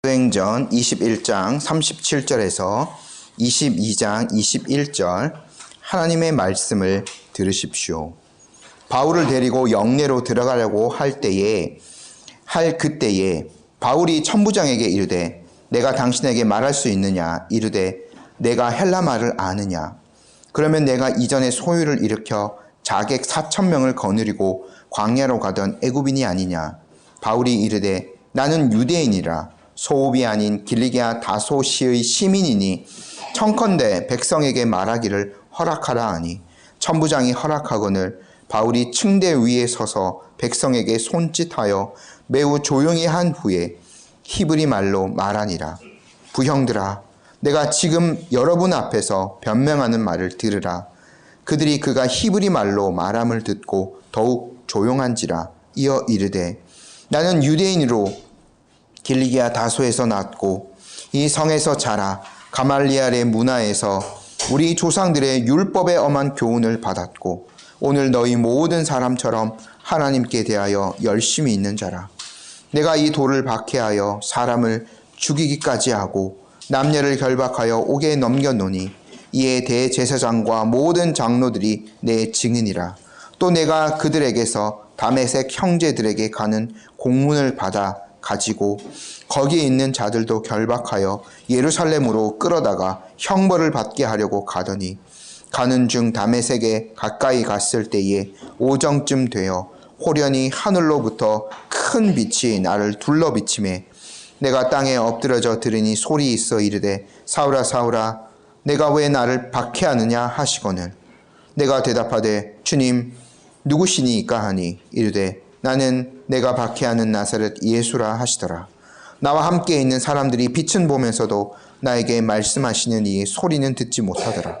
사도행전 21장 37절에서 22장 21절 하나님의 말씀을 들으십시오. 바울을 데리고 영내로 들어가려고 할 그때에 바울이 천부장에게 이르되 내가 당신에게 말할 수 있느냐? 이르되 내가 헬라 말을 아느냐? 그러면 내가 이전에 소유를 일으켜 자객 4,000명을 거느리고 광야로 가던 애굽인이 아니냐? 바울이 이르되 나는 유대인이라 소읍이 아닌 길리기아 다소시의 시민이니 청컨대 백성에게 말하기를 허락하라 하니 천부장이 허락하거늘 바울이 층대 위에 서서 백성에게 손짓하여 매우 조용히 한 후에 히브리 말로 말하니라. 부형들아, 내가 지금 여러분 앞에서 변명하는 말을 들으라. 그들이 그가 히브리 말로 말함을 듣고 더욱 조용한지라. 이어 이르되 나는 유대인으로 길리기아 다소에서 났고 이 성에서 자라 가말리엘의 문화에서 우리 조상들의 율법에 엄한 교훈을 받았고 오늘 너희 모든 사람처럼 하나님께 대하여 열심히 있는 자라. 내가 이 돌을 박해하여 사람을 죽이기까지 하고 남녀를 결박하여 옥에 넘겨놓으니 이에 대제사장과 모든 장로들이 내 증인이라. 또 내가 그들에게서 다메섹 형제들에게 가는 공문을 받아 가지고 거기에 있는 자들도 결박하여 예루살렘으로 끌어다가 형벌을 받게 하려고 가더니 가는 중 다메섹에 가까이 갔을 때에 오정쯤 되어 호련히 하늘로부터 큰 빛이 나를 둘러 비치매 내가 땅에 엎드러져 들으니 소리 있어 이르되 사울아 사울아 내가 왜 나를 박해하느냐 하시거늘 내가 대답하되 주님 누구시니까 하니 이르되 나는 내가 박해하는 나사렛 예수라 하시더라. 나와 함께 있는 사람들이 빛은 보면서도 나에게 말씀하시는 이 소리는 듣지 못하더라.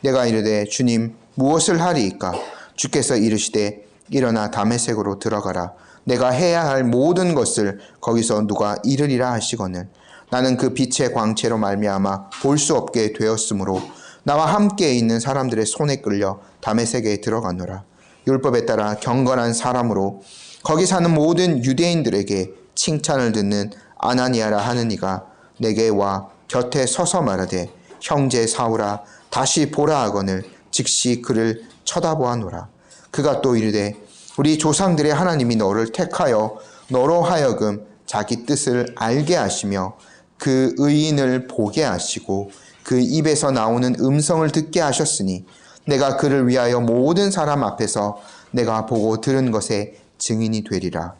내가 이르되 주님 무엇을 하리이까? 주께서 이르시되 일어나 다메섹으로 들어가라. 내가 해야 할 모든 것을 거기서 누가 이르리라 하시거늘 나는 그 빛의 광채로 말미암아 볼 수 없게 되었으므로 나와 함께 있는 사람들의 손에 끌려 다메섹에 들어가노라. 율법에 따라 경건한 사람으로 거기 사는 모든 유대인들에게 칭찬을 듣는 아나니아라 하는 이가 내게 와 곁에 서서 말하되 형제 사울아 다시 보라 하거늘 즉시 그를 쳐다보아노라. 그가 또 이르되 우리 조상들의 하나님이 너를 택하여 너로 하여금 자기 뜻을 알게 하시며 그 의인을 보게 하시고 그 입에서 나오는 음성을 듣게 하셨으니 내가 그를 위하여 모든 사람 앞에서 내가 보고 들은 것에 증인이 되리라.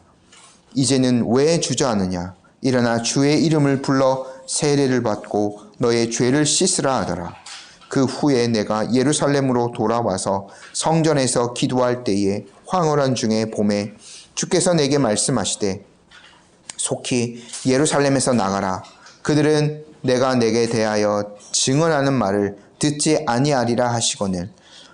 이제는 왜 주저하느냐? 일어나 주의 이름을 불러 세례를 받고 너의 죄를 씻으라 하더라. 그 후에 내가 예루살렘으로 돌아와서 성전에서 기도할 때에 황홀한 중에 봄에 주께서 내게 말씀하시되 속히 예루살렘에서 나가라. 그들은 내가 내게 대하여 증언하는 말을 듣지 아니하리라 하시거늘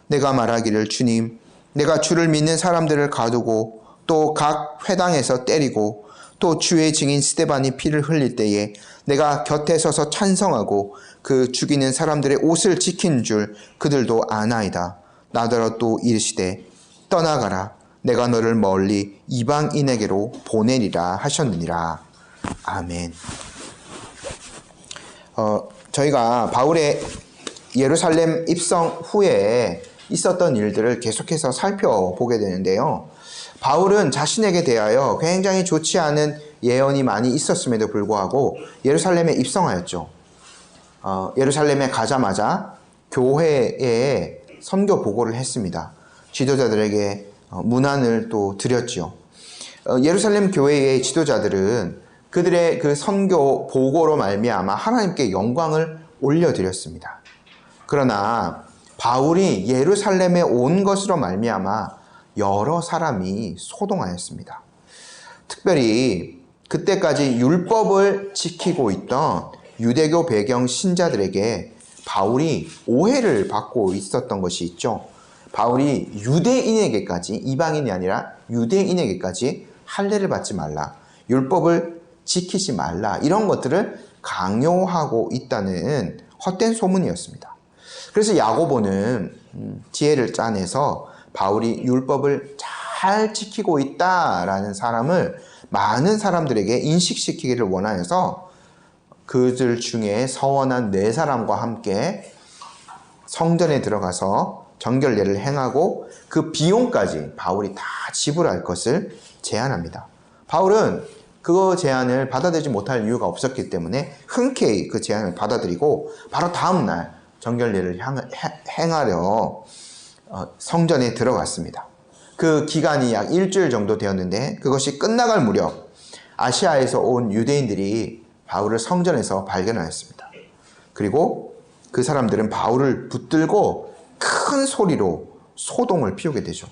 내가 말하기를 주님 내가 주를 믿는 사람들을 가두고 또 각 회당에서 때리고 또 주의 증인 스데반이 피를 흘릴 때에 내가 곁에 서서 찬성하고 그 죽이는 사람들의 옷을 지킨 줄 그들도 아나이다. 나더러 또 이르시되 떠나가라. 내가 너를 멀리 이방인에게로 보내리라 하셨느니라. 아멘. 저희가 바울의 예루살렘 입성 후에 있었던 일들을 계속해서 살펴보게 되는데요. 바울은 자신에게 대하여 굉장히 좋지 않은 예언이 많이 있었음에도 불구하고 예루살렘에 입성하였죠. 예루살렘에 가자마자 교회에 선교 보고를 했습니다. 지도자들에게 문안을 또 드렸죠. 예루살렘 교회의 지도자들은 그들의 그 선교 보고로 말미암아 하나님께 영광을 올려드렸습니다. 그러나 바울이 예루살렘에 온 것으로 말미암아 여러 사람이 소동하였습니다. 특별히 그때까지 율법을 지키고 있던 유대교 배경 신자들에게 바울이 오해를 받고 있었던 것이 있죠. 바울이 유대인에게까지, 이방인이 아니라 유대인에게까지 할례를 받지 말라, 율법을 지키지 말라, 이런 것들을 강요하고 있다는 헛된 소문이었습니다. 그래서 야고보는 지혜를 짜내서 바울이 율법을 잘 지키고 있다라는 사람을 많은 사람들에게 인식시키기를 원하여서 그들 중에 서원한 4사람과 함께 성전에 들어가서 정결례를 행하고 그 비용까지 바울이 다 지불할 것을 제안합니다. 바울은 그 제안을 받아들이지 못할 이유가 없었기 때문에 흔쾌히 그 제안을 받아들이고 바로 다음날 정결례를 행하려 성전에 들어갔습니다. 그 기간이 약 일주일 정도 되었는데 그것이 끝나갈 무렵 아시아에서 온 유대인들이 바울을 성전에서 발견하였습니다. 그리고 그 사람들은 바울을 붙들고 큰 소리로 소동을 피우게 되죠.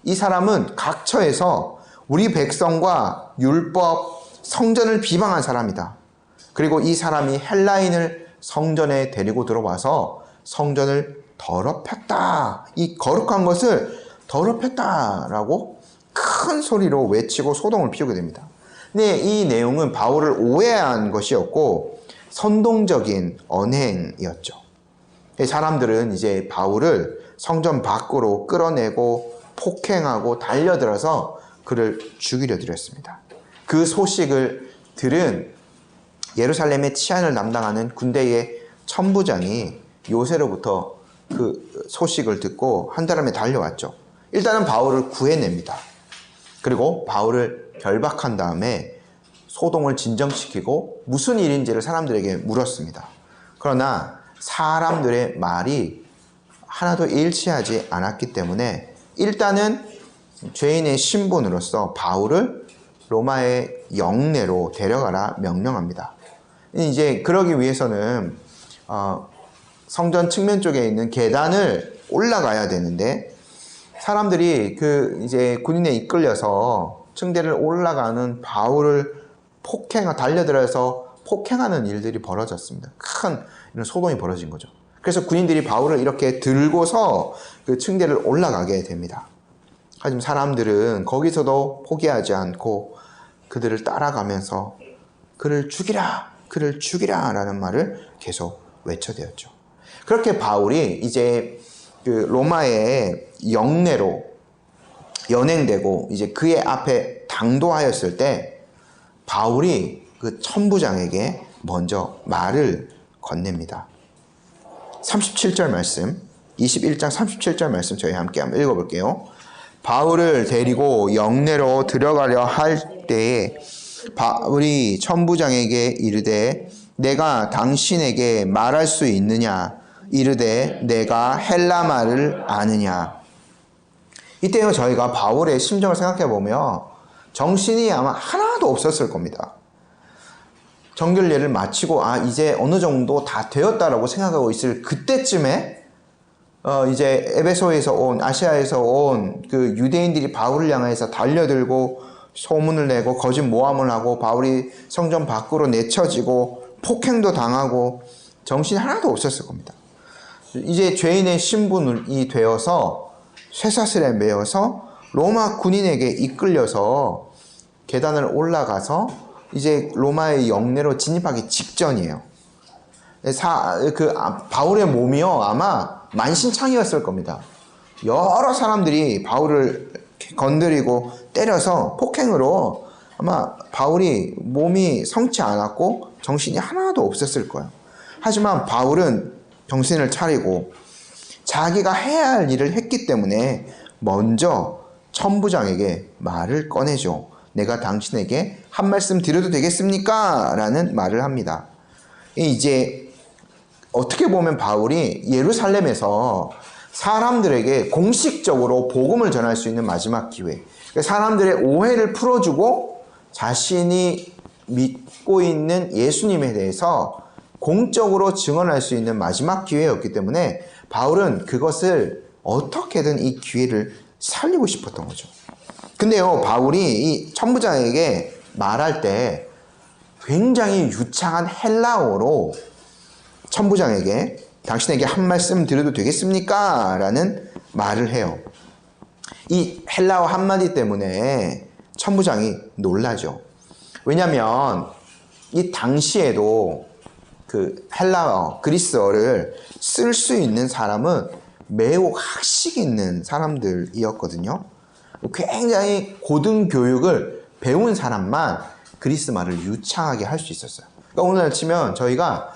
이 사람은 각처에서 우리 백성과 율법, 성전을 비방한 사람이다. 그리고 이 사람이 헬라인을 성전에 데리고 들어와서 성전을 더럽혔다. 이 거룩한 것을 더럽혔다라고 큰 소리로 외치고 소동을 피우게 됩니다. 근데 이 내용은 바울을 오해한 것이었고 선동적인 언행이었죠. 사람들은 이제 바울을 성전 밖으로 끌어내고 폭행하고 달려들어서 그를 죽이려 들였습니다. 그 소식을 들은 예루살렘의 치안을 담당하는 군대의 천부장이 요새로부터 그 소식을 듣고 한달음에 달려왔죠. 일단은 바울을 구해냅니다. 그리고 바울을 결박한 다음에 소동을 진정시키고 무슨 일인지를 사람들에게 물었습니다. 그러나 사람들의 말이 하나도 일치하지 않았기 때문에 일단은 죄인의 신분으로서 바울을 로마의 영내로 데려가라 명령합니다. 이제 그러기 위해서는 성전 측면 쪽에 있는 계단을 올라가야 되는데 사람들이 이제 군인에 이끌려서 층대를 올라가는 바울을 달려들어서 폭행하는 일들이 벌어졌습니다. 큰 이런 소동이 벌어진 거죠. 그래서 군인들이 바울을 이렇게 들고서 그 층대를 올라가게 됩니다. 하지만 사람들은 거기서도 포기하지 않고 그들을 따라가면서 그를 죽이라, 그를 죽이라 라는 말을 계속 외쳐대었죠. 그렇게 바울이 이제 그 로마의 영내로 연행되고 이제 그의 앞에 당도하였을 때 바울이 그 천부장에게 먼저 말을 건넵니다. 37절 말씀, 21장 37절 말씀 저희 함께 한번 읽어볼게요. 바울을 데리고 영내로 들어가려 할 때에 바울이 천부장에게 이르되 내가 당신에게 말할 수 있느냐? 이르되 내가 헬라 말을 아느냐? 이때요 저희가 바울의 심정을 생각해 보면 정신이 아마 하나도 없었을 겁니다. 정결례를 마치고 이제 어느 정도 다 되었다라고 생각하고 있을 그때쯤에 이제 에베소에서 온 아시아에서 온 그 유대인들이 바울을 향해서 달려들고 소문을 내고 거짓 모함을 하고 바울이 성전 밖으로 내쳐지고 폭행도 당하고 정신이 하나도 없었을 겁니다. 이제 죄인의 신분이 되어서 쇠사슬에 매어서 로마 군인에게 이끌려서 계단을 올라가서 이제 로마의 영내로 진입하기 직전이에요. 바울의 몸이요 아마 만신창이었을 겁니다. 여러 사람들이 바울을 건드리고 때려서 폭행으로 아마 바울이 몸이 성치 않았고 정신이 하나도 없었을 거예요. 하지만 바울은 정신을 차리고 자기가 해야 할 일을 했기 때문에 먼저 천부장에게 말을 꺼내죠. 내가 당신에게 한 말씀 드려도 되겠습니까? 라는 말을 합니다. 이제 어떻게 보면 바울이 예루살렘에서 사람들에게 공식적으로 복음을 전할 수 있는 마지막 기회, 사람들의 오해를 풀어주고 자신이 믿고 있는 예수님에 대해서 공적으로 증언할 수 있는 마지막 기회였기 때문에 바울은 그것을 어떻게든 이 기회를 살리고 싶었던 거죠. 근데요, 바울이 이 천부장에게 말할 때 굉장히 유창한 헬라어로 천부장에게 당신에게 한 말씀 드려도 되겠습니까? 라는 말을 해요. 이 헬라어 한마디 때문에 천부장이 놀라죠. 왜냐하면 이 당시에도 그 헬라어, 그리스어를 쓸 수 있는 사람은 매우 학식 있는 사람들이었거든요. 굉장히 고등교육을 배운 사람만 그리스 말을 유창하게 할 수 있었어요. 그러니까 오늘 치면 저희가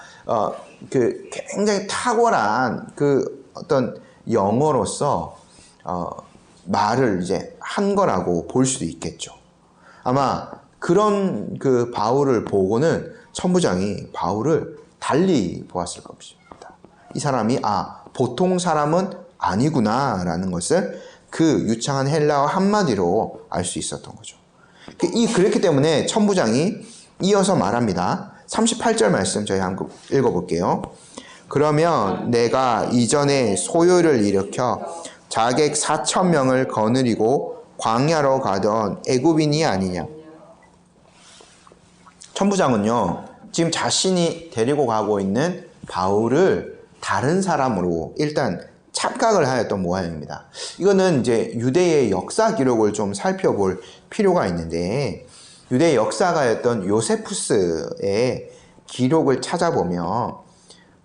그 굉장히 탁월한 그 어떤 영어로서 말을 이제 한 거라고 볼 수도 있겠죠. 아마 그런 그 바울을 보고는 천부장이 바울을 달리 보았을 것입니다. 이 사람이 보통 사람은 아니구나 라는 것을 그 유창한 헬라어 한마디로 알 수 있었던 거죠. 그렇기 때문에 천부장이 이어서 말합니다. 38절 말씀 저희 한번 읽어볼게요. 그러면 내가 이전에 소요를 일으켜 자객 4,000명을 거느리고 광야로 가던 애굽인이 아니냐. 천부장은요, 지금 자신이 데리고 가고 있는 바울을 다른 사람으로 일단 착각을 하였던 모양입니다. 이거는 이제 유대의 역사 기록을 좀 살펴볼 필요가 있는데, 유대 역사가였던 요세푸스의 기록을 찾아보면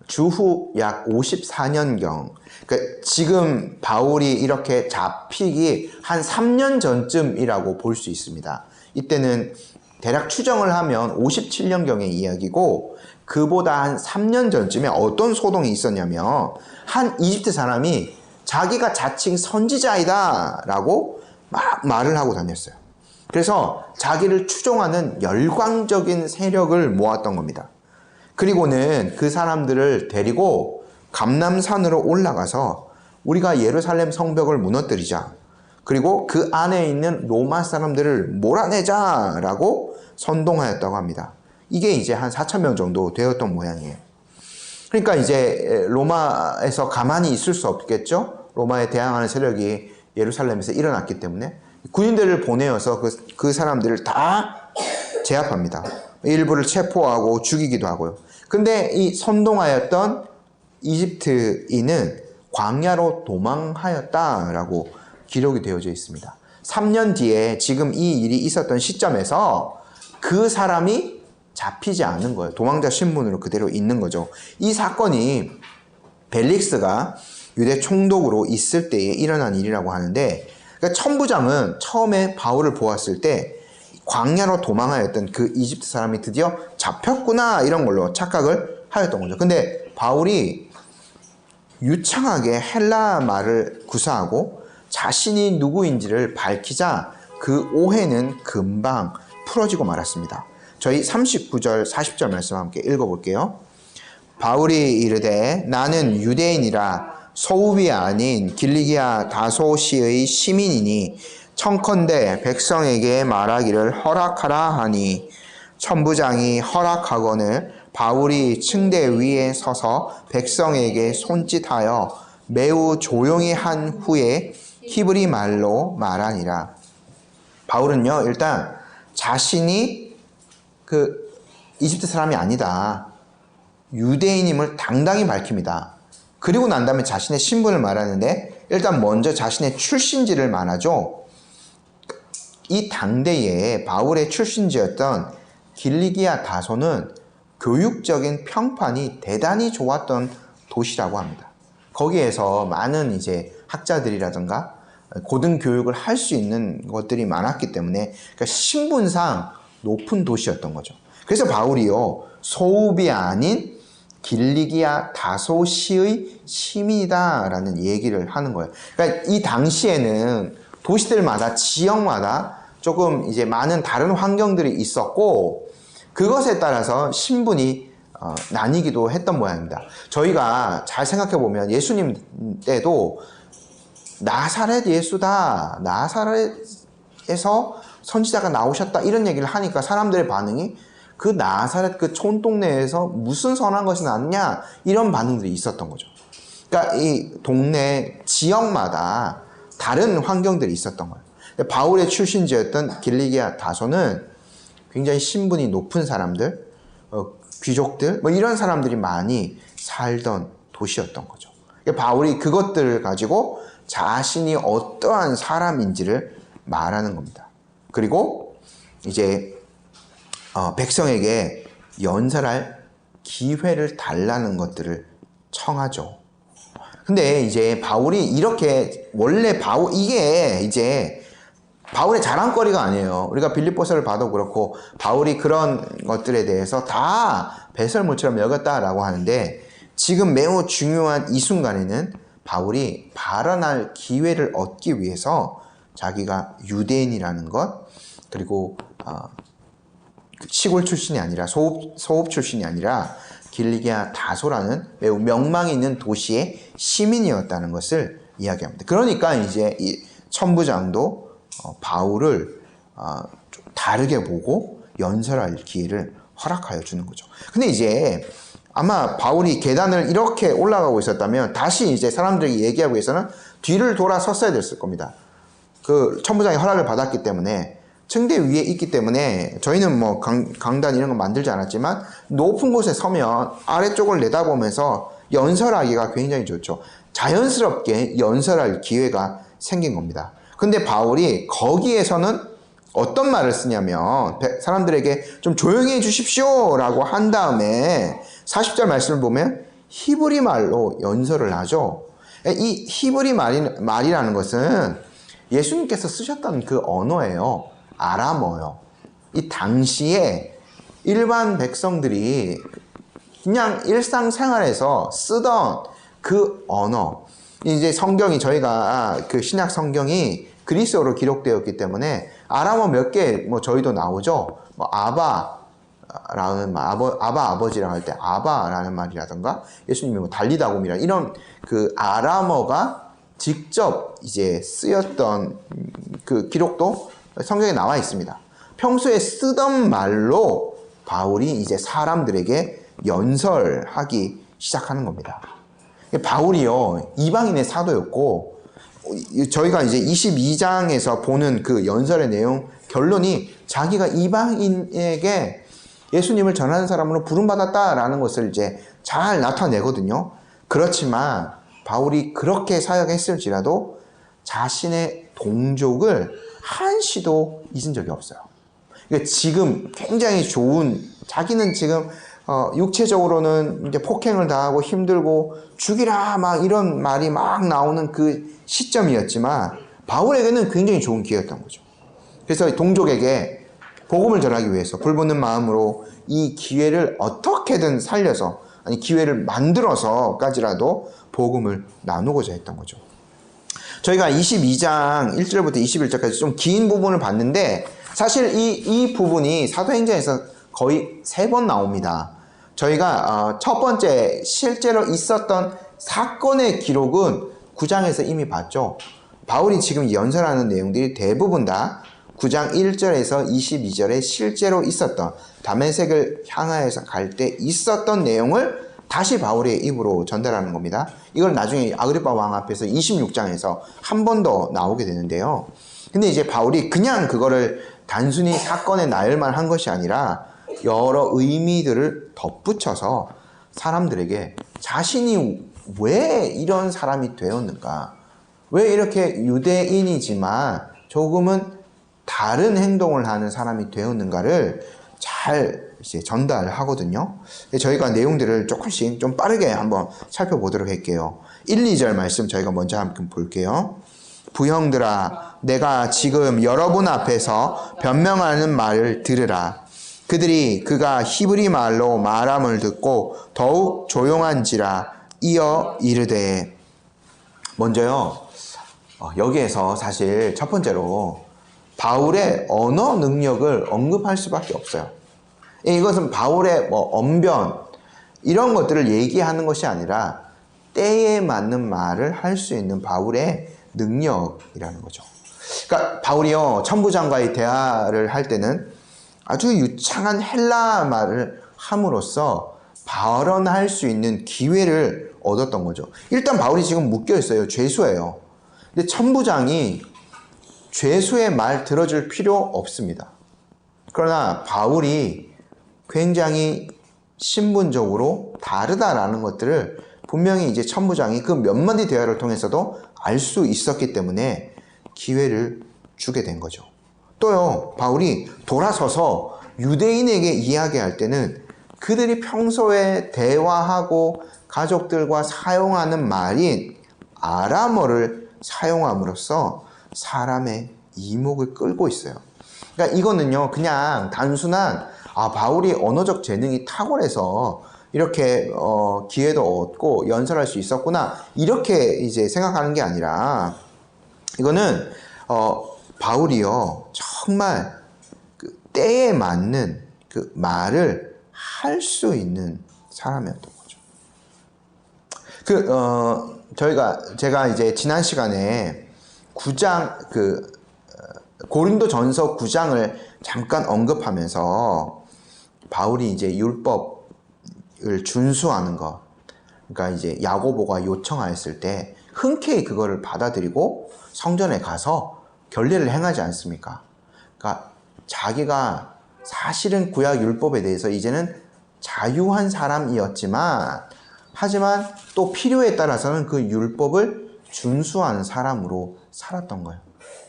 주후 약 54년경, 그러니까 지금 바울이 이렇게 잡히기 한 3년 전쯤이라고 볼 수 있습니다. 이때는 대략 추정을 하면 57년경의 이야기고, 그보다 한 3년 전쯤에 어떤 소동이 있었냐면 한 이집트 사람이 자기가 자칭 선지자이다 라고 막 말을 하고 다녔어요. 그래서 자기를 추종하는 열광적인 세력을 모았던 겁니다. 그리고는 그 사람들을 데리고 감람산으로 올라가서 우리가 예루살렘 성벽을 무너뜨리자, 그리고 그 안에 있는 로마 사람들을 몰아내자 라고 선동하였다고 합니다. 이게 이제 한 4,000명 정도 되었던 모양이에요. 그러니까 이제 로마에서 가만히 있을 수 없겠죠. 로마에 대항하는 세력이 예루살렘에서 일어났기 때문에 군인들을 보내어서 그 사람들을 다 제압합니다. 일부를 체포하고 죽이기도 하고요. 근데 이 선동하였던 이집트인은 광야로 도망하였다라고 기록이 되어져 있습니다. 3년 뒤에 지금 이 일이 있었던 시점에서 그 사람이 잡히지 않은 거예요. 도망자 신분으로 그대로 있는 거죠. 이 사건이 벨릭스가 유대 총독으로 있을 때에 일어난 일이라고 하는데, 그러니까 천부장은 처음에 바울을 보았을 때 광야로 도망하였던 그 이집트 사람이 드디어 잡혔구나 이런 걸로 착각을 하였던 거죠. 근데 바울이 유창하게 헬라 말을 구사하고 자신이 누구인지를 밝히자 그 오해는 금방 풀어지고 말았습니다. 저희 39절 40절 말씀 함께 읽어볼게요. 바울이 이르되 나는 유대인이라 소읍이 아닌 길리기아 다소시의 시민이니 청컨대 백성에게 말하기를 허락하라 하니, 천부장이 허락하거늘 바울이 층대 위에 서서 백성에게 손짓하여 매우 조용히 한 후에 히브리 말로 말하니라. 바울은요, 일단 자신이 그 이집트 사람이 아니다, 유대인임을 당당히 밝힙니다. 그리고 난 다음에 자신의 신분을 말하는데, 일단 먼저 자신의 출신지를 말하죠. 이 당대에 바울의 출신지였던 길리기아 다소는 교육적인 평판이 대단히 좋았던 도시라고 합니다. 거기에서 많은 이제 학자들이라든가 고등교육을 할 수 있는 것들이 많았기 때문에, 그러니까 신분상 높은 도시였던 거죠. 그래서 바울이요, 소읍이 아닌 길리기아 다소시의 시민이다라는 얘기를 하는 거예요. 그러니까 이 당시에는 도시들마다, 지역마다 조금 이제 많은 다른 환경들이 있었고, 그것에 따라서 신분이 나뉘기도 했던 모양입니다. 저희가 잘 생각해 보면 예수님 때도 나사렛 예수다, 나사렛에서 선지자가 나오셨다 이런 얘기를 하니까 사람들의 반응이 그 나사렛 그 촌동네에서 무슨 선한 것이 났냐 이런 반응들이 있었던 거죠. 그러니까 이 동네 지역마다 다른 환경들이 있었던 거예요. 바울의 출신지였던 길리기아 다소는 굉장히 신분이 높은 사람들, 귀족들, 뭐 이런 사람들이 많이 살던 도시였던 거죠. 바울이 그것들을 가지고 자신이 어떠한 사람인지를 말하는 겁니다. 그리고 이제 백성에게 연설할 기회를 달라는 것들을 청하죠. 근데 이제 바울이 이렇게, 원래 이게 이제 바울의 자랑거리가 아니에요. 우리가 빌립보서를 봐도 그렇고 바울이 그런 것들에 대해서 다 배설물처럼 여겼다라고 하는데, 지금 매우 중요한 이 순간에는 바울이 발언할 기회를 얻기 위해서 자기가 유대인이라는 것, 그리고 시골 출신이 아니라 소읍 출신이 아니라 길리기아 다소라는 매우 명망이 있는 도시의 시민이었다는 것을 이야기합니다. 그러니까 이제 이 천부장도 바울을 좀 다르게 보고 연설할 기회를 허락하여 주는 거죠. 근데 이제 아마 바울이 계단을 이렇게 올라가고 있었다면 다시 이제 사람들에게 얘기하기 위해서는 뒤를 돌아섰어야 됐을 겁니다. 그 천부장이 허락을 받았기 때문에, 층대 위에 있기 때문에, 저희는 뭐 강단 이런 거 만들지 않았지만 높은 곳에 서면 아래쪽을 내다보면서 연설하기가 굉장히 좋죠. 자연스럽게 연설할 기회가 생긴 겁니다. 근데 바울이 거기에서는 어떤 말을 쓰냐면, 사람들에게 좀 조용히 해 주십시오 라고 한 다음에 40절 말씀을 보면 히브리 말로 연설을 하죠. 이 히브리 말이라는 것은 예수님께서 쓰셨던 그 언어예요. 아람어요. 이 당시에 일반 백성들이 그냥 일상생활에서 쓰던 그 언어, 이제 성경이, 저희가 그 신약 성경이 그리스어로 기록되었기 때문에 아람어 몇 개 뭐 저희도 나오죠. 뭐 아바라는 말, 아바 아버지라고 할 때 아바라는 말이라던가, 예수님이 뭐 달리다곰이라 이런 그 아람어가 직접 이제 쓰였던 그 기록도 성경에 나와 있습니다. 평소에 쓰던 말로 바울이 이제 사람들에게 연설하기 시작하는 겁니다. 바울이요, 이방인의 사도였고, 저희가 이제 22장에서 보는 그 연설의 내용, 결론이 자기가 이방인에게 예수님을 전하는 사람으로 부름받았다라는 것을 이제 잘 나타내거든요. 그렇지만 바울이 그렇게 사역했을지라도 자신의 동족을 한시도 잊은 적이 없어요. 그러니까 지금 굉장히 좋은, 자기는 지금 육체적으로는 이제 폭행을 당하고 힘들고 죽이라 막 이런 말이 막 나오는 그 시점이었지만 바울에게는 굉장히 좋은 기회였던 거죠. 그래서 동족에게 복음을 전하기 위해서 불붙는 마음으로 이 기회를 어떻게든 살려서, 아니 기회를 만들어서까지라도 복음을 나누고자 했던 거죠. 저희가 22장 1절부터 21절까지 좀 긴 부분을 봤는데, 사실 이 부분이 사도행전에서 거의 3번 나옵니다. 저희가 첫 번째 실제로 있었던 사건의 기록은 9장에서 이미 봤죠. 바울이 지금 연설하는 내용들이 대부분 다 9장 1절에서 22절에 실제로 있었던, 다메섹을 향하여서 갈 때 있었던 내용을 다시 바울의 입으로 전달하는 겁니다. 이걸 나중에 아그리파 왕 앞에서 26장에서 한 번 더 나오게 되는데요. 근데 이제 바울이 그냥 그거를 단순히 사건의 나열만 한 것이 아니라 여러 의미들을 덧붙여서 사람들에게 자신이 왜 이런 사람이 되었는가, 왜 이렇게 유대인이지만 조금은 다른 행동을 하는 사람이 되었는가를 잘 이제 전달하거든요. 저희가 내용들을 조금씩 좀 빠르게 한번 살펴보도록 할게요. 1, 2절 말씀 저희가 먼저 함께 볼게요. 부형들아, 내가 지금 여러분 앞에서 변명하는 말을 들으라. 그들이 그가 히브리 말로 말함을 듣고 더욱 조용한지라 이어 이르되. 먼저요, 여기에서 사실 첫 번째로 바울의 언어 능력을 언급할 수밖에 없어요. 이것은 바울의 언변 이런 것들을 얘기하는 것이 아니라 때에 맞는 말을 할 수 있는 바울의 능력이라는 거죠. 그러니까 바울이요, 천부장과의 대화를 할 때는 아주 유창한 헬라 말을 함으로써 발언할 수 있는 기회를 얻었던 거죠. 일단 바울이 지금 묶여 있어요. 죄수예요. 근데 천부장이 죄수의 말 들어줄 필요 없습니다. 그러나 바울이 굉장히 신분적으로 다르다라는 것들을 분명히 이제 천부장이 그 몇 마디 대화를 통해서도 알 수 있었기 때문에 기회를 주게 된 거죠. 또요, 바울이 돌아서서 유대인에게 이야기할 때는 그들이 평소에 대화하고 가족들과 사용하는 말인 아람어를 사용함으로써 사람의 이목을 끌고 있어요. 그러니까 이거는요, 그냥 단순한 바울이 언어적 재능이 탁월해서 이렇게 기회도 얻고 연설할 수 있었구나 이렇게 이제 생각하는 게 아니라 이거는 바울이요 정말 그 때에 맞는 그 말을 할 수 있는 사람이었던 거죠. 제가 이제 지난 시간에 9장 고린도전서 9장을 잠깐 언급하면서 바울이 이제 율법을 준수하는 것, 그러니까 이제 야고보가 요청하였을 때 흔쾌히 그거를 받아들이고 성전에 가서 결례를 행하지 않습니까? 그러니까 자기가 사실은 구약 율법에 대해서 이제는 자유한 사람이었지만 하지만 또 필요에 따라서는 그 율법을 준수하는 사람으로 살았던 거예요.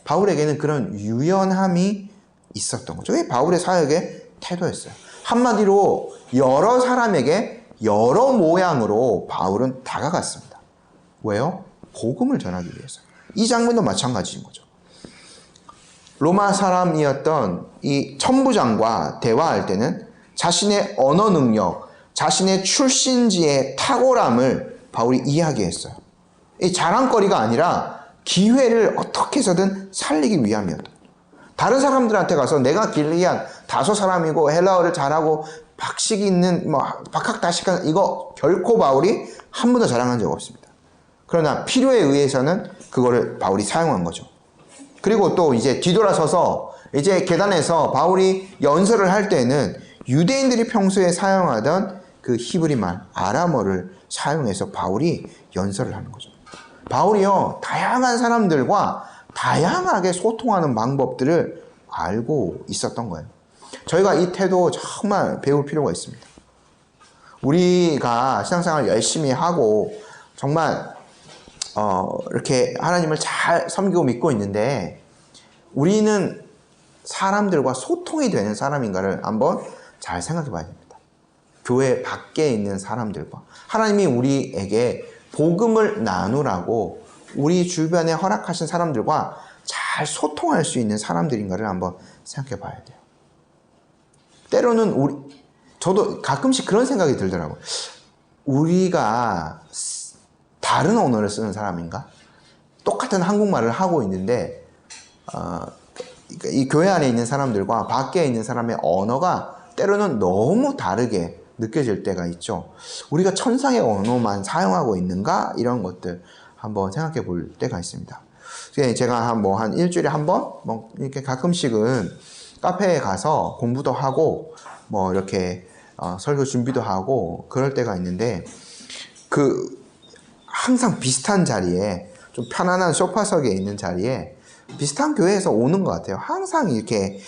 바울에게는 그런 유연함이 있었던 거죠. 이게 바울의 사역의 태도였어요. 한마디로 여러 사람에게 여러 모양으로 바울은 다가갔습니다. 왜요? 복음을 전하기 위해서. 이 장면도 마찬가지인 거죠. 로마 사람이었던 이 천부장과 대화할 때는 자신의 언어 능력, 자신의 출신지의 탁월함을 바울이 이야기했어요. 이 자랑거리가 아니라 기회를 어떻게 해서든 살리기 위함이었다. 다른 사람들한테 가서 내가 길리안 다소 사람이고 헬라어를 잘하고 박식이 있는 박학다식한 이거 결코 바울이 한 번도 자랑한 적 없습니다. 그러나 필요에 의해서는 그거를 바울이 사용한 거죠. 그리고 또 이제 뒤돌아서서 이제 계단에서 바울이 연설을 할 때는 유대인들이 평소에 사용하던 그 히브리 말 아람어를 사용해서 바울이 연설을 하는 거죠. 바울이요 다양한 사람들과 다양하게 소통하는 방법들을 알고 있었던 거예요. 저희가 이 태도 정말 배울 필요가 있습니다. 우리가 신앙생활 열심히 하고 정말 이렇게 하나님을 잘 섬기고 믿고 있는데 우리는 사람들과 소통이 되는 사람인가를 한번 잘 생각해 봐야 됩니다. 교회 밖에 있는 사람들과 하나님이 우리에게 복음을 나누라고 우리 주변에 허락하신 사람들과 잘 소통할 수 있는 사람들인가를 한번 생각해 봐야 돼요. 때로는 저도 가끔씩 그런 생각이 들더라고요. 우리가 다른 언어를 쓰는 사람인가? 똑같은 한국말을 하고 있는데 이 교회 안에 있는 사람들과 밖에 있는 사람의 언어가 때로는 너무 다르게 느껴질 때가 있죠. 우리가 천상의 언어만 사용하고 있는가? 이런 것들 한번 생각해 볼 때가 있습니다. 제가 한 일주일에 한 번 이렇게 가끔씩은 카페에 가서 공부도 하고 이렇게 설교 준비도 하고 그럴 때가 있는데 항상 비슷한 자리에 좀 편안한 소파석에 있는 자리에 비슷한 교회에서 오는 것 같아요. 항상 이렇게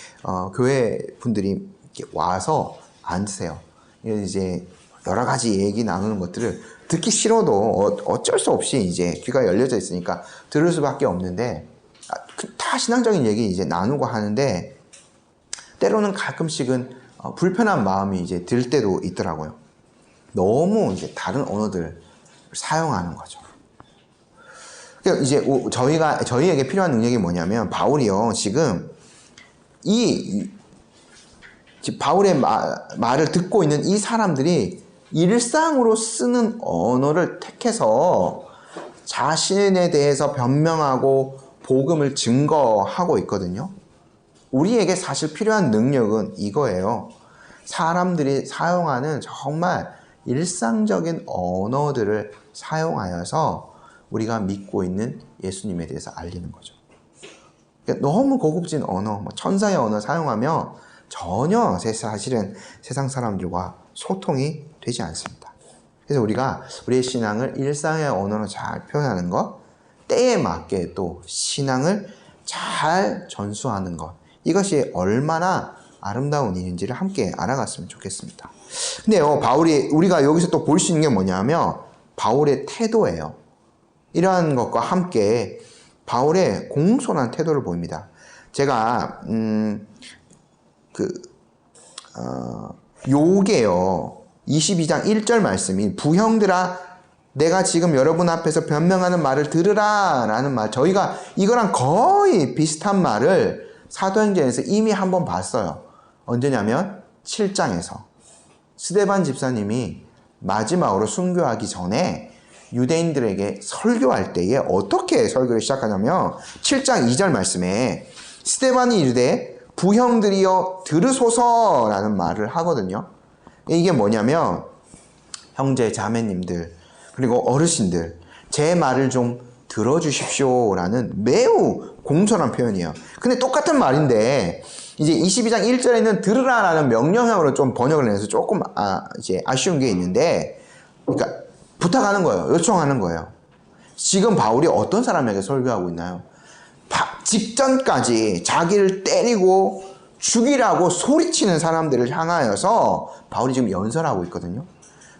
교회 분들이 이렇게 와서 앉으세요. 이제 여러 가지 얘기 나누는 것들을 듣기 싫어도 어쩔 수 없이 이제 귀가 열려져 있으니까 들을 수밖에 없는데 다 신앙적인 얘기 이제 나누고 하는데 때로는 가끔씩은 불편한 마음이 이제 들 때도 있더라고요. 너무 이제 다른 언어들을 사용하는 거죠. 그러니까 이제 저희에게 필요한 능력이 뭐냐면 바울이요 지금 바울의 말을 듣고 있는 이 사람들이 일상으로 쓰는 언어를 택해서 자신에 대해서 변명하고 복음을 증거하고 있거든요. 우리에게 사실 필요한 능력은 이거예요. 사람들이 사용하는 정말 일상적인 언어들을 사용하여서 우리가 믿고 있는 예수님에 대해서 알리는 거죠. 그러니까 너무 고급진 언어, 천사의 언어 사용하면 전혀 사실은 세상 사람들과 소통이 되지 않습니다. 그래서 우리가 우리의 신앙을 일상의 언어로 잘 표현하는 것, 때에 맞게 또 신앙을 잘 전수하는 것, 이것이 얼마나 아름다운 일인지를 함께 알아갔으면 좋겠습니다. 근데요, 우리가 여기서 또 볼 수 있는 게 뭐냐면 바울의 태도예요. 이러한 것과 함께 바울의 공손한 태도를 보입니다. 제가 요게요 22장 1절 말씀이 부형들아 내가 지금 여러분 앞에서 변명하는 말을 들으라 라는 말, 저희가 이거랑 거의 비슷한 말을 사도행전에서 이미 한번 봤어요. 언제냐면 7장에서 스데반 집사님이 마지막으로 순교하기 전에 유대인들에게 설교할 때에 어떻게 설교를 시작하냐면 7장 2절 말씀에 스데반이 이르되 부형들이여 들으소서라는 말을 하거든요. 이게 뭐냐면 형제 자매님들 그리고 어르신들 제 말을 좀 들어주십시오라는 매우 공손한 표현이에요. 근데 똑같은 말인데 이제 22장 1절에는 들으라라는 명령형으로 좀 번역을 해서 조금 이제 아쉬운 게 있는데, 그러니까 부탁하는 거예요. 요청하는 거예요. 지금 바울이 어떤 사람에게 설교하고 있나요? 직전까지 자기를 때리고 죽이라고 소리치는 사람들을 향하여서 바울이 지금 연설하고 있거든요.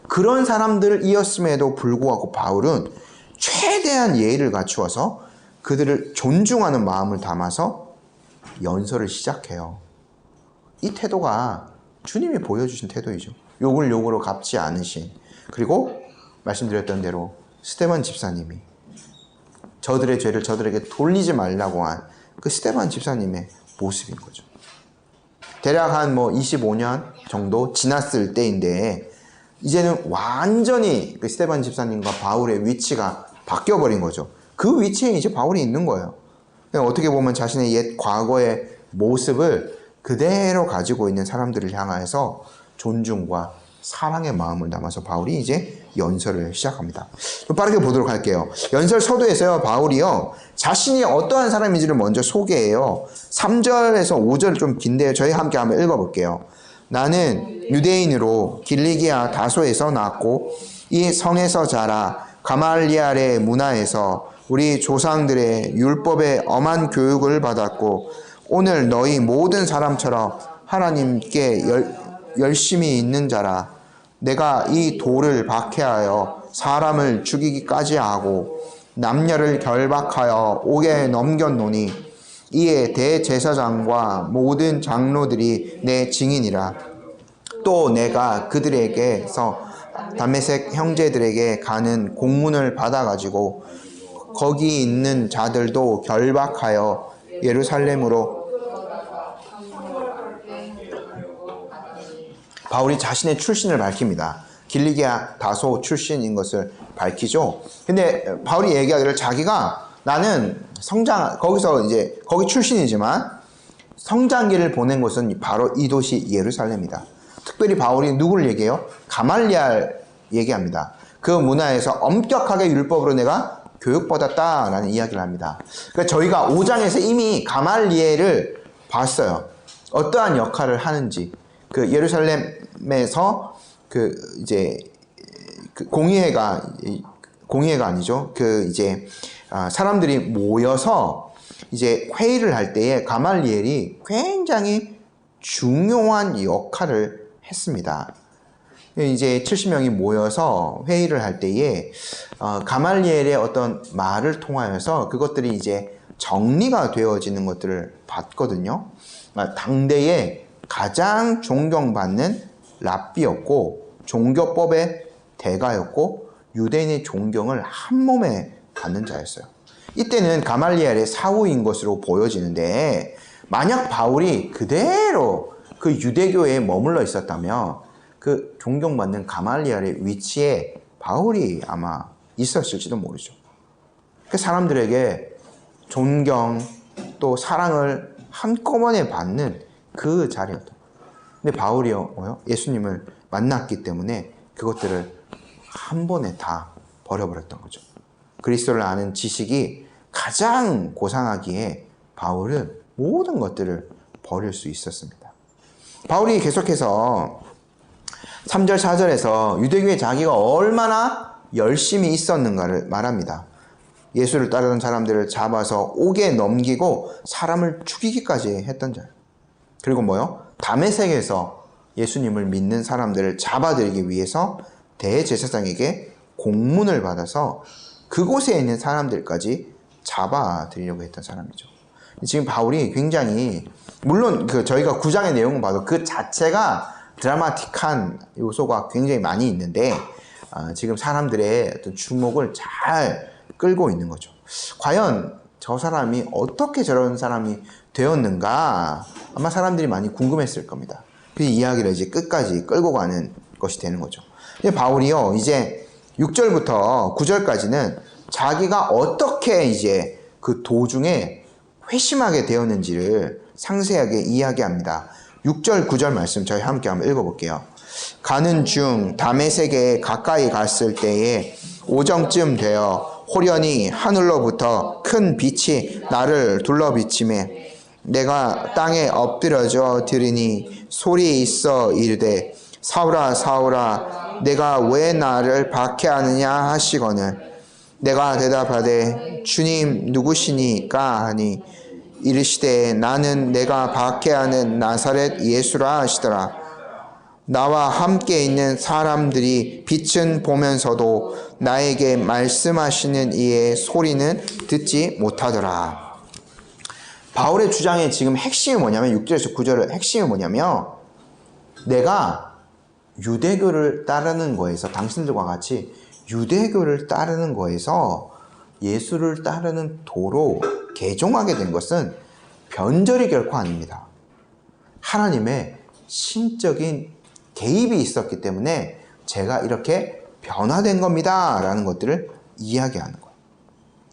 그런 사람들이었음에도 불구하고 바울은 최대한 예의를 갖추어서 그들을 존중하는 마음을 담아서 연설을 시작해요. 이 태도가 주님이 보여주신 태도이죠. 욕을 욕으로 갚지 않으신, 그리고 말씀드렸던 대로 스데반 집사님이 저들의 죄를 저들에게 돌리지 말라고 한 그 스데반 집사님의 모습인 거죠. 대략 한 25년 정도 지났을 때인데 이제는 완전히 그 스데반 집사님과 바울의 위치가 바뀌어버린 거죠. 그 위치에 이제 바울이 있는 거예요. 어떻게 보면 자신의 옛 과거의 모습을 그대로 가지고 있는 사람들을 향하여서 존중과 사랑의 마음을 담아서 바울이 이제 연설을 시작합니다. 좀 빠르게 보도록 할게요. 연설 서두에서요, 바울이요, 자신이 어떠한 사람인지를 먼저 소개해요. 3절에서 5절 좀 긴데요. 저희 함께 한번 읽어볼게요. 나는 유대인으로 길리기아 다소에서 낳았고 이 성에서 자라 가말리알의 문화에서 우리 조상들의 율법의 엄한 교육을 받았고 오늘 너희 모든 사람처럼 하나님께 열심히 있는 자라. 내가 이 돌을 박해하여 사람을 죽이기까지 하고 남녀를 결박하여 옥에 넘겼노니 이에 대제사장과 모든 장로들이 내 증인이라. 또 내가 그들에게서 다메섹 형제들에게 가는 공문을 받아가지고 거기 있는 자들도 결박하여 예루살렘으로. 바울이 자신의 출신을 밝힙니다. 길리기아 다소 출신인 것을 밝히죠. 근데 바울이 얘기하기를 자기가 나는 거기서 이제 거기 출신이지만 성장기를 보낸 곳은 바로 이 도시 예루살렘이다. 특별히 바울이 누구를 얘기해요? 가말리알 얘기합니다. 그 문화에서 엄격하게 율법으로 내가 교육받았다라는 이야기를 합니다. 그러니까 저희가 5장에서 이미 가말리엘을 봤어요. 어떠한 역할을 하는지. 그 예루살렘에서 공의회가 아니죠. 사람들이 모여서 이제 회의를 할 때에 가말리엘이 굉장히 중요한 역할을 했습니다. 이제 70명이 모여서 회의를 할 때에 가말리엘의 어떤 말을 통하여서 그것들이 이제 정리가 되어지는 것들을 봤거든요. 당대에 가장 존경받는 랍비였고 종교법의 대가였고 유대인의 존경을 한 몸에 받는 자였어요. 이때는 가말리엘의 사후인 것으로 보여지는데 만약 바울이 그대로 그 유대교에 머물러 있었다면 그 존경받는 가말리엘의 위치에 바울이 아마 있었을지도 모르죠. 그 사람들에게 존경 또 사랑을 한꺼번에 받는 그 자리였다. 근데 바울이요, 예수님을 만났기 때문에 그것들을 한 번에 다 버려버렸던 거죠. 그리스도를 아는 지식이 가장 고상하기에 바울은 모든 것들을 버릴 수 있었습니다. 바울이 계속해서 3절, 4절에서 유대교에 자기가 얼마나 열심히 있었는가를 말합니다. 예수를 따르던 사람들을 잡아서 옥에 넘기고 사람을 죽이기까지 했던 자예요. 그리고 다메섹에서 예수님을 믿는 사람들을 잡아들이기 위해서 대제사장에게 공문을 받아서 그곳에 있는 사람들까지 잡아들이려고 했던 사람이죠. 지금 바울이 굉장히, 물론 저희가 9장의 내용을 봐도 그 자체가 드라마틱한 요소가 굉장히 많이 있는데 지금 사람들의 어떤 주목을 잘 끌고 있는 거죠. 과연 저 사람이 어떻게 저런 사람이 되었는가? 아마 사람들이 많이 궁금했을 겁니다. 그 이야기를 이제 끝까지 끌고 가는 것이 되는 거죠. 근데 바울이요, 이제 6절부터 9절까지는 자기가 어떻게 이제 그 도중에 회심하게 되었는지를 상세하게 이야기합니다. 6절, 9절 말씀 저희 함께 한번 읽어볼게요. 가는 중 다메섹에 가까이 갔을 때에 오정쯤 되어 호련히 하늘로부터 큰 빛이 나를 둘러비치매 내가 땅에 엎드려져 들으니 소리 있어 이르되 사울아 사울아 내가 왜 나를 박해하느냐 하시거늘 내가 대답하되 주님 누구시니까 하니 이르시되 나는 내가 박해하는 나사렛 예수라 하시더라. 나와 함께 있는 사람들이 빛은 보면서도 나에게 말씀하시는 이의 소리는 듣지 못하더라. 바울의 주장의 지금 핵심이 뭐냐면 6절에서 9절의 핵심이 뭐냐면 내가 유대교를 따르는 거에서 당신들과 같이 유대교를 따르는 거에서 예수를 따르는 도로 개종하게 된 것은 변절이 결코 아닙니다. 하나님의 신적인 개입이 있었기 때문에 제가 이렇게 변화된 겁니다 라는 것들을 이야기하는 거예요.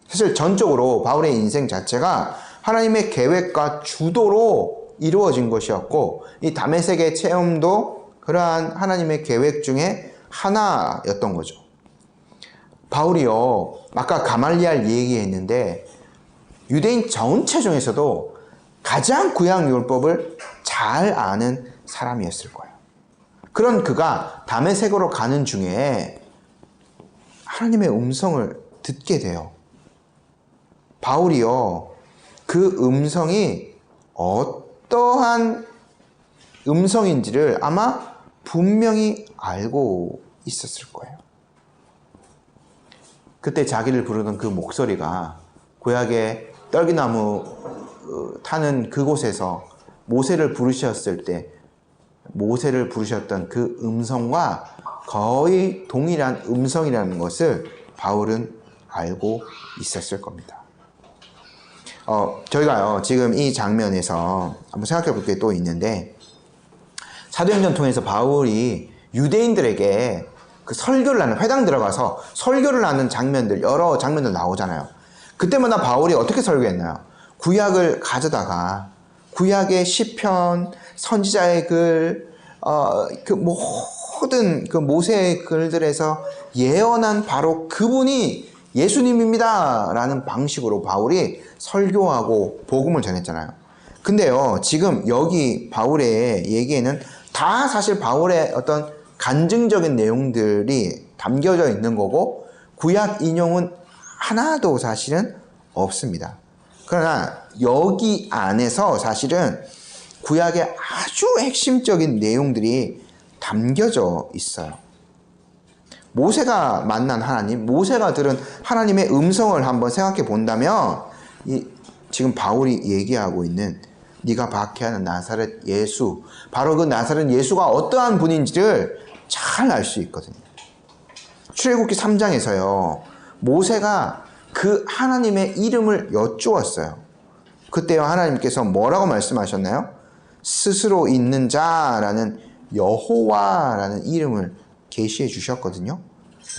사실 전적으로 바울의 인생 자체가 하나님의 계획과 주도로 이루어진 것이었고 이 다메섹의 체험도 그러한 하나님의 계획 중에 하나였던 거죠. 바울이요, 아까 가말리알 얘기했는데 유대인 전체 중에서도 가장 구약율법을 잘 아는 사람이었을 거예요. 그런 그가 다메섹으로 가는 중에 하나님의 음성을 듣게 돼요. 바울이요, 그 음성이 어떠한 음성인지를 아마 분명히 알고 있었을 거예요. 그때 자기를 부르던 그 목소리가 구약의 떨기나무 타는 그곳에서 모세를 부르셨을 때 모세를 부르셨던 그 음성과 거의 동일한 음성이라는 것을 바울은 알고 있었을 겁니다. 저희가요, 지금 이 장면에서 한번 생각해 볼 게 또 있는데, 사도행전 통해서 바울이 유대인들에게 그 설교를 하는, 회당 들어가서 설교를 하는 장면들, 여러 장면들 나오잖아요. 그때마다 바울이 어떻게 설교했나요? 구약을 가져다가, 구약의 시편, 선지자의 글, 그 모든 그 모세의 글들에서 예언한 바로 그분이 예수님입니다 라는 방식으로 바울이 설교하고 복음을 전했잖아요. 근데요, 지금 여기 바울의 얘기에는 다 사실 바울의 어떤 간증적인 내용들이 담겨져 있는 거고 구약 인용은 하나도 사실은 없습니다. 그러나 여기 안에서 사실은 구약의 아주 핵심적인 내용들이 담겨져 있어요. 모세가 만난 하나님, 모세가 들은 하나님의 음성을 한번 생각해 본다면 지금 바울이 얘기하고 있는 네가 박해하는 나사렛 예수, 바로 그 나사렛 예수가 어떠한 분인지를 잘 알 수 있거든요. 출애굽기 3장에서요, 모세가 그 하나님의 이름을 여쭈었어요. 그때요, 하나님께서 뭐라고 말씀하셨나요? 스스로 있는 자라는 여호와라는 이름을 계시해 주셨거든요.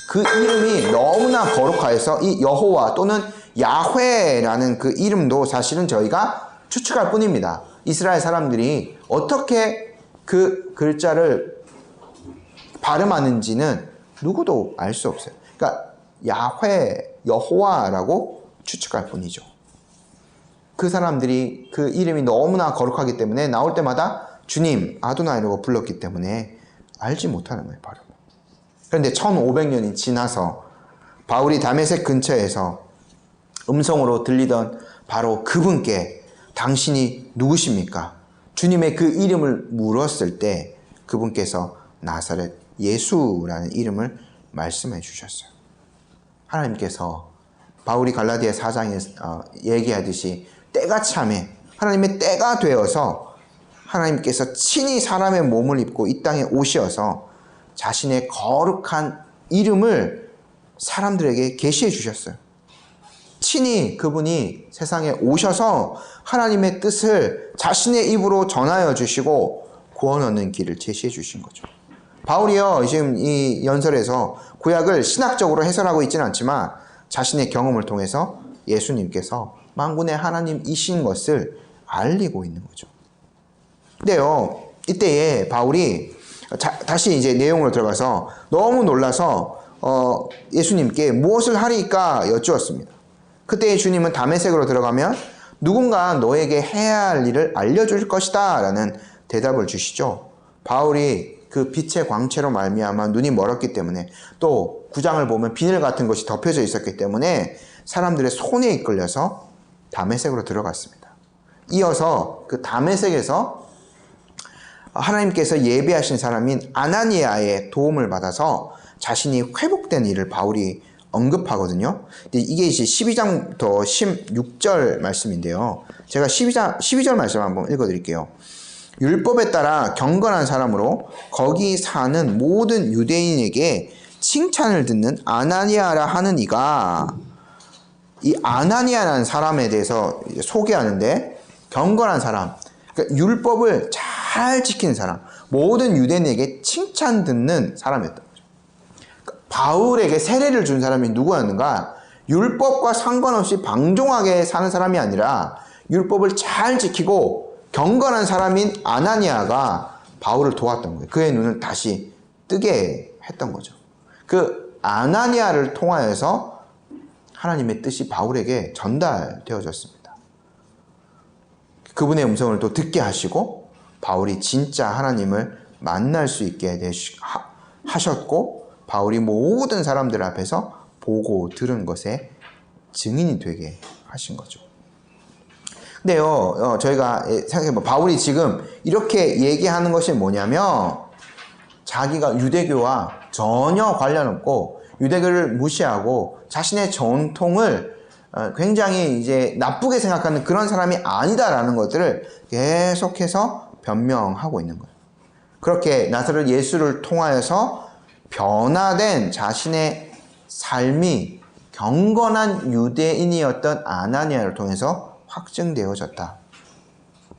그 이름이 너무나 거룩하여서 이 여호와 또는 야훼라는 그 이름도 사실은 저희가 추측할 뿐입니다. 이스라엘 사람들이 어떻게 그 글자를 발음하는지는 누구도 알 수 없어요. 그러니까 야훼, 여호와라고 추측할 뿐이죠. 그 사람들이 그 이름이 너무나 거룩하기 때문에 나올 때마다 주님, 아도나이라고 불렀기 때문에 알지 못하는 거예요, 바로. 그런데 1500년이 지나서 바울이 다메섹 근처에서 음성으로 들리던 바로 그분께 당신이 누구십니까? 주님의 그 이름을 물었을 때 그분께서 나사렛 예수라는 이름을 말씀해 주셨어요. 하나님께서 바울이 갈라디아 4장에 얘기하듯이 때가 참에 하나님의 때가 되어서 하나님께서 친히 사람의 몸을 입고 이 땅에 오셔서 자신의 거룩한 이름을 사람들에게 계시해 주셨어요. 친히 그분이 세상에 오셔서 하나님의 뜻을 자신의 입으로 전하여 주시고 구원 얻는 길을 제시해 주신 거죠. 바울이요, 지금 이 연설에서 구약을 신학적으로 해설하고 있지는 않지만 자신의 경험을 통해서 예수님께서 만군의 하나님이신 것을 알리고 있는 거죠. 근데요, 이때에 바울이 다시 이제 내용으로 들어가서 너무 놀라서 예수님께 무엇을 하리까 여쭈었습니다. 그때 주님은 다메섹으로 들어가면 누군가 너에게 해야 할 일을 알려줄 것이다 라는 대답을 주시죠. 바울이 그 빛의 광채로 말미암아 눈이 멀었기 때문에 또 구장을 보면 비늘 같은 것이 덮여져 있었기 때문에 사람들의 손에 이끌려서 다메섹으로 들어갔습니다. 이어서 그 다메섹에서 하나님께서 예비하신 사람인 아나니아의 도움을 받아서 자신이 회복된 일을 바울이 언급하거든요. 이게 이제 12장부터 16절 말씀인데요. 제가 12절 말씀 한번 읽어드릴게요. 율법에 따라 경건한 사람으로 거기 사는 모든 유대인에게 칭찬을 듣는 아나니아라 하는 이가, 이 아나니아라는 사람에 대해서 소개하는데, 경건한 사람, 그러니까 율법을 잘 지키는 사람, 모든 유대인에게 칭찬 듣는 사람이었던 거죠. 바울에게 세례를 준 사람이 누구였는가? 율법과 상관없이 방종하게 사는 사람이 아니라 율법을 잘 지키고 경건한 사람인 아나니아가 바울을 도왔던 거예요. 그의 눈을 다시 뜨게 했던 거죠. 그 아나니아를 통하여서 하나님의 뜻이 바울에게 전달되어졌습니다. 그분의 음성을 또 듣게 하시고 바울이 진짜 하나님을 만날 수 있게 하셨고, 바울이 모든 사람들 앞에서 보고 들은 것에 증인이 되게 하신 거죠. 근데요, 저희가 생각해보면 바울이 지금 이렇게 얘기하는 것이 뭐냐면, 자기가 유대교와 전혀 관련 없고 유대교를 무시하고 자신의 전통을 굉장히 이제 나쁘게 생각하는 그런 사람이 아니다라는 것들을 계속해서 변명하고 있는 거예요. 그렇게 나사렛 예수를 통하여서 변화된 자신의 삶이 경건한 유대인이었던 아나니아를 통해서 확증되어졌다.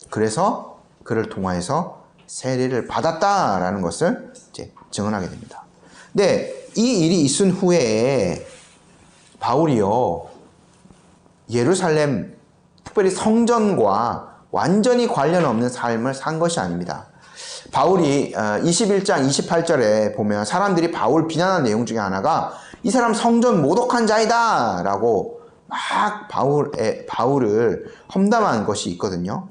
그래서 그를 통하여서 세례를 받았다라는 것을 이제 증언하게 됩니다. 근데 이 일이 있은 후에 바울이요, 예루살렘, 특별히 성전과 완전히 관련 없는 삶을 산 것이 아닙니다. 바울이 21장 28절에 보면 사람들이 바울 비난한 내용 중에 하나가 이 사람 성전 모독한 자이다 라고 막 바울을 험담한 것이 있거든요.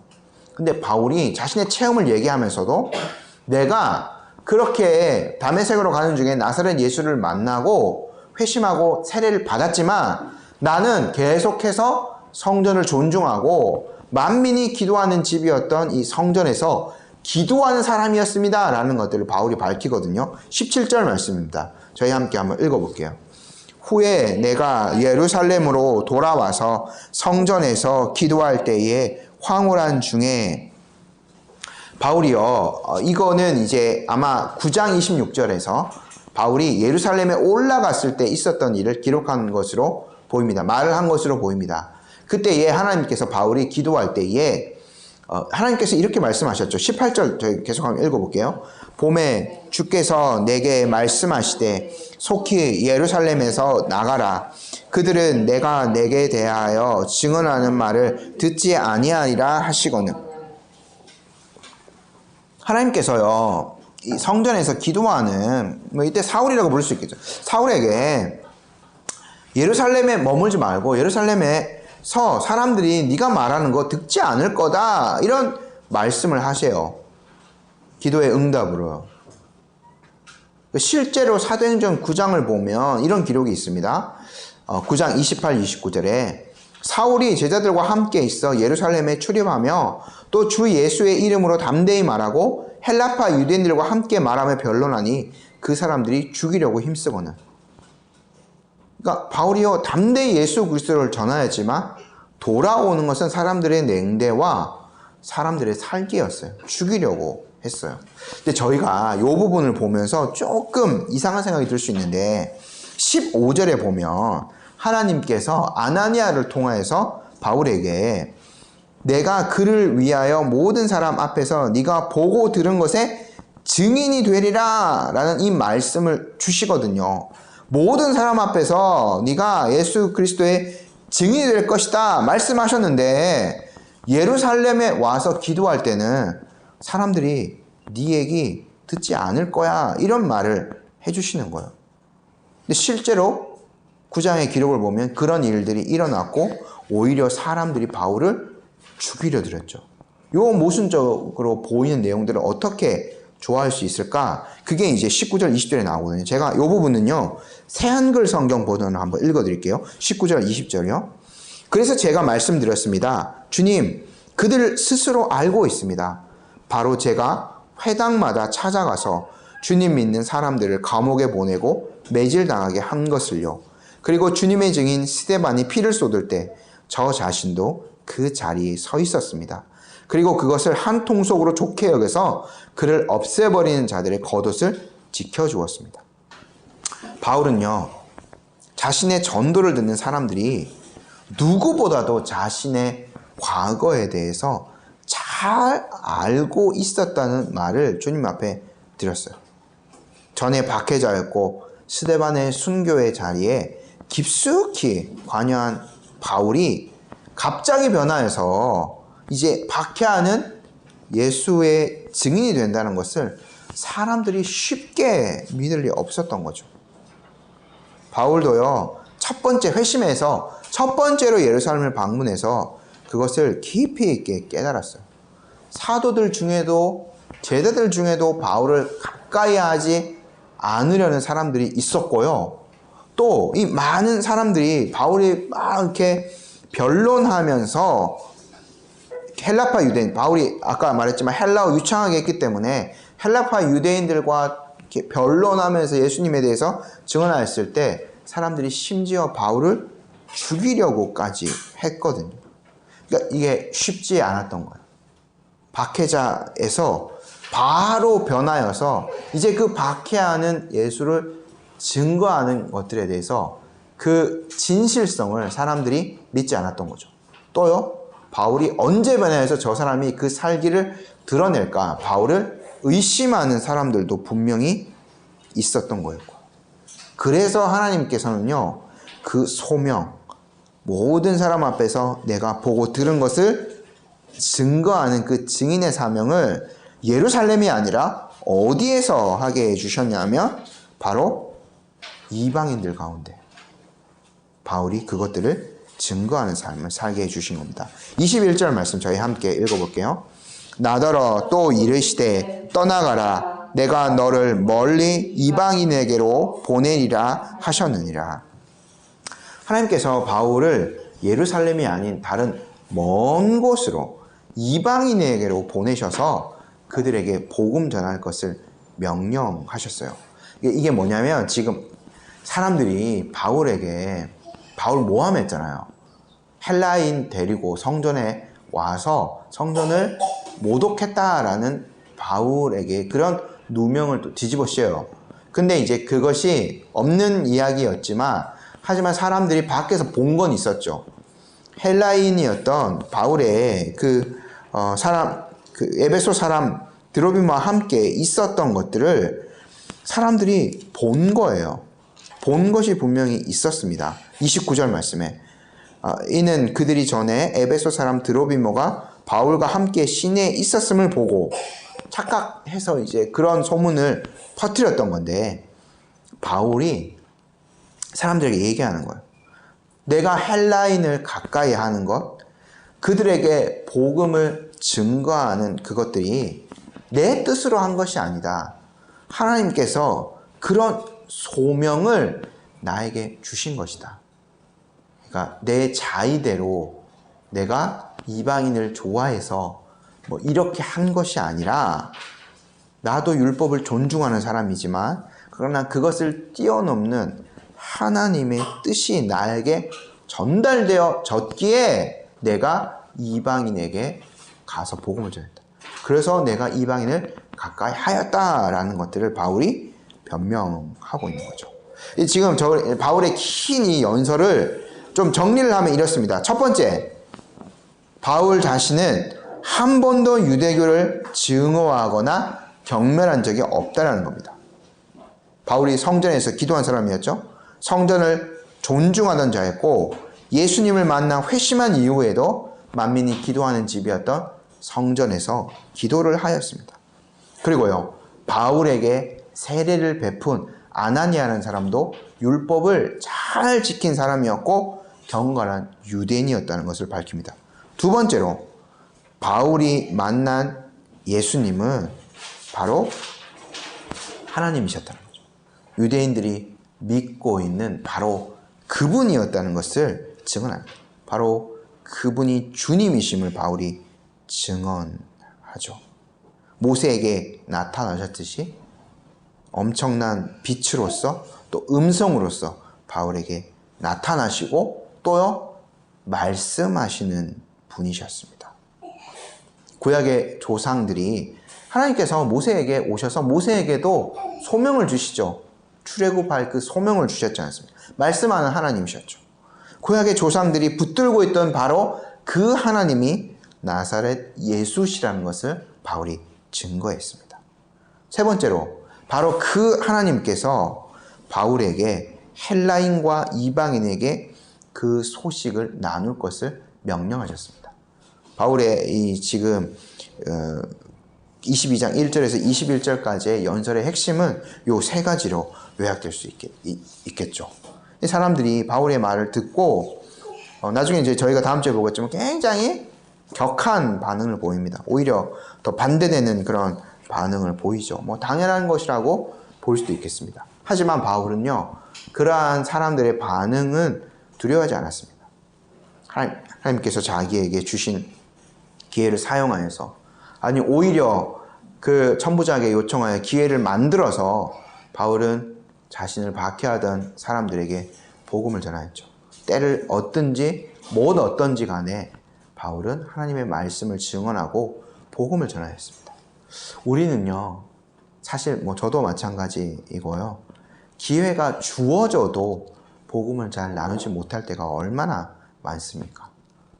근데 바울이 자신의 체험을 얘기하면서도 내가 그렇게 다메섹으로 가는 중에 나사렛 예수를 만나고 회심하고 세례를 받았지만 나는 계속해서 성전을 존중하고 만민이 기도하는 집이었던 이 성전에서 기도하는 사람이었습니다 라는 것들을 바울이 밝히거든요. 17절 말씀입니다. 저희 함께 한번 읽어볼게요. 후에 내가 예루살렘으로 돌아와서 성전에서 기도할 때에 황홀한 중에, 바울이요, 이거는 이제 아마 9장 26절에서 바울이 예루살렘에 올라갔을 때 있었던 일을 기록한 것으로 보입니다. 말을 한 것으로 보입니다. 그때에 하나님께서 바울이 기도할 때에 하나님께서 이렇게 말씀하셨죠. 18절 저희 계속 한번 읽어볼게요. 봄에 주께서 내게 말씀하시되 속히 예루살렘에서 나가라. 그들은 내가 내게 대하여 증언하는 말을 듣지 아니하리라 하시거늘. 하나님께서요, 이 성전에서 기도하는, 이때 사울이라고 부를 수 있겠죠. 사울에게 예루살렘에 머물지 말고 예루살렘에서 사람들이 네가 말하는 거 듣지 않을 거다, 이런 말씀을 하세요. 기도의 응답으로. 실제로 사도행전 9장을 보면 이런 기록이 있습니다. 9장 28, 29절에 사울이 제자들과 함께 있어 예루살렘에 출입하며 또 주 예수의 이름으로 담대히 말하고 헬라파 유대인들과 함께 말하며 변론하니 그 사람들이 죽이려고 힘쓰거늘. 그러니까 바울이요, 담대히 예수 그리스도를 전하였지만 돌아오는 것은 사람들의 냉대와 사람들의 살기였어요. 죽이려고 했어요. 근데 저희가 이 부분을 보면서 조금 이상한 생각이 들 수 있는데 15절에 보면 하나님께서 아나니아를 통하여서 바울에게 내가 그를 위하여 모든 사람 앞에서 네가 보고 들은 것에 증인이 되리라 라는 이 말씀을 주시거든요. 모든 사람 앞에서 네가 예수 그리스도의 증인이 될 것이다 말씀하셨는데 예루살렘에 와서 기도할 때는 사람들이 네 얘기 듣지 않을 거야 이런 말을 해주시는 거예요. 근데 실제로 9장의 기록을 보면 그런 일들이 일어났고 오히려 사람들이 바울을 죽이려 들었죠. 요 모순적으로 보이는 내용들을 어떻게 좋아할 수 있을까? 그게 이제 19절 20절에 나오거든요. 제가 이 부분은요 새한글 성경 버전을 한번 읽어드릴게요. 19절 20절이요. 그래서 제가 말씀드렸습니다. 주님, 그들 스스로 알고 있습니다. 바로 제가 회당마다 찾아가서 주님 믿는 사람들을 감옥에 보내고 매질당하게 한 것을요. 그리고 주님의 증인 스데반이 피를 쏟을 때 저 자신도 그 자리에 서 있었습니다. 그리고 그것을 한 통속으로 좋게 여겨서 그를 없애버리는 자들의 겉옷을 지켜주었습니다. 바울은요, 자신의 전도를 듣는 사람들이 누구보다도 자신의 과거에 대해서 잘 알고 있었다는 말을 주님 앞에 드렸어요. 전에 박해자였고 스데반의 순교의 자리에 깊숙이 관여한 바울이 갑자기 변화해서 이제 박해하는 예수의 증인이 된다는 것을 사람들이 쉽게 믿을 리 없었던 거죠. 바울도요, 첫 번째 회심해서 첫 번째로 예루살렘을 방문해서 그것을 깊이 있게 깨달았어요. 사도들 중에도 제자들 중에도 바울을 가까이 하지 않으려는 사람들이 있었고요. 또 이 많은 사람들이 바울이 막 이렇게 변론하면서 헬라파 유대인, 바울이 아까 말했지만 헬라어 유창하게 했기 때문에 헬라파 유대인들과 이렇게 변론하면서 예수님에 대해서 증언하였을 때 사람들이 심지어 바울을 죽이려고까지 했거든요. 그러니까 이게 쉽지 않았던 거예요. 박해자에서 바로 변하여서 이제 그 박해하는 예수를 증거하는 것들에 대해서 그 진실성을 사람들이 믿지 않았던 거죠. 또요, 바울이 언제 변화해서 저 사람이 그 살기를 드러낼까? 바울을 의심하는 사람들도 분명히 있었던 거였고. 그래서 하나님께서는요, 그 소명, 모든 사람 앞에서 내가 보고 들은 것을 증거하는 그 증인의 사명을 예루살렘이 아니라 어디에서 하게 해주셨냐면 바로 이방인들 가운데 바울이 그것들을 증거하는 삶을 살게 해주신 겁니다. 21절 말씀 저희 함께 읽어볼게요. 나더러 또 이르시되 떠나가라 내가 너를 멀리 이방인에게로 보내리라 하셨느니라. 하나님께서 바울을 예루살렘이 아닌 다른 먼 곳으로 이방인에게로 보내셔서 그들에게 복음 전할 것을 명령하셨어요. 이게 뭐냐면 지금 사람들이 바울에게 바울 모함했잖아요. 헬라인 데리고 성전에 와서 성전을 모독했다라는 바울에게 그런 누명을 또 뒤집어 씌워요. 근데 이제 그것이 없는 이야기였지만 하지만 사람들이 밖에서 본 건 있었죠. 헬라인이었던 바울의 그 에베소 사람 드로비모와 함께 있었던 것들을 사람들이 본 거예요. 본 것이 분명히 있었습니다. 29절 말씀에 이는 그들이 전에 에베소 사람 드로비모가 바울과 함께 시내에 있었음을 보고 착각해서 이제 그런 소문을 퍼뜨렸던 건데 바울이 사람들에게 얘기하는 거예요. 내가 헬라인을 가까이 하는 것, 그들에게 복음을 증거하는 그것들이 내 뜻으로 한 것이 아니다. 하나님께서 그런 소명을 나에게 주신 것이다. 그러니까 내 자의대로 내가 이방인을 좋아해서 뭐 이렇게 한 것이 아니라 나도 율법을 존중하는 사람이지만 그러나 그것을 뛰어넘는 하나님의 뜻이 나에게 전달되어졌기에 내가 이방인에게 가서 복음을 전했다. 그래서 내가 이방인을 가까이 하였다라는 것들을 바울이 변명하고 있는 거죠. 지금 바울의 긴 이 연설을 좀 정리를 하면 이렇습니다. 첫 번째, 바울 자신은 한 번도 유대교를 증오하거나 경멸한 적이 없다라는 겁니다. 바울이 성전에서 기도한 사람이었죠. 성전을 존중하던 자였고 예수님을 만나 회심한 이후에도 만민이 기도하는 집이었던 성전에서 기도를 하였습니다. 그리고요, 바울에게 세례를 베푼 아나니아라는 사람도 율법을 잘 지킨 사람이었고 경건한 유대인이었다는 것을 밝힙니다. 두 번째로 바울이 만난 예수님은 바로 하나님이셨다는 거죠. 유대인들이 믿고 있는 바로 그분이었다는 것을 증언합니다. 바로 그분이 주님이심을 바울이 증언하죠. 모세에게 나타나셨듯이 엄청난 빛으로서 또 음성으로서 바울에게 나타나시고 또요 말씀하시는 분이셨습니다. 구약의 조상들이 하나님께서 모세에게 오셔서 모세에게도 소명을 주시죠. 출애굽할 그 소명을 주셨지 않습니까? 말씀하는 하나님이셨죠. 구약의 조상들이 붙들고 있던 바로 그 하나님이 나사렛 예수시라는 것을 바울이 증거했습니다. 세 번째로 바로 그 하나님께서 바울에게 헬라인과 이방인에게 그 소식을 나눌 것을 명령하셨습니다. 바울의 이 지금 22장 1절에서 21절까지의 연설의 핵심은 요 세 가지로 요약될 수 있겠죠. 이 사람들이 바울의 말을 듣고 나중에 이제 저희가 다음 주에 보겠지만 굉장히 격한 반응을 보입니다. 오히려 더 반대되는 그런 반응을 보이죠. 뭐 당연한 것이라고 볼 수도 있겠습니다. 하지만 바울은요, 그러한 사람들의 반응은 두려워하지 않았습니다. 하나님께서 자기에게 주신 기회를 사용하여서, 아니 오히려 그 천부장에게 요청하여 기회를 만들어서 바울은 자신을 박해하던 사람들에게 복음을 전하였죠. 때를 얻든지 못 얻든지 간에 바울은 하나님의 말씀을 증언하고 복음을 전하였습니다. 우리는요, 사실 뭐 저도 마찬가지이고요, 기회가 주어져도 복음을 잘 나누지 못할 때가 얼마나 많습니까?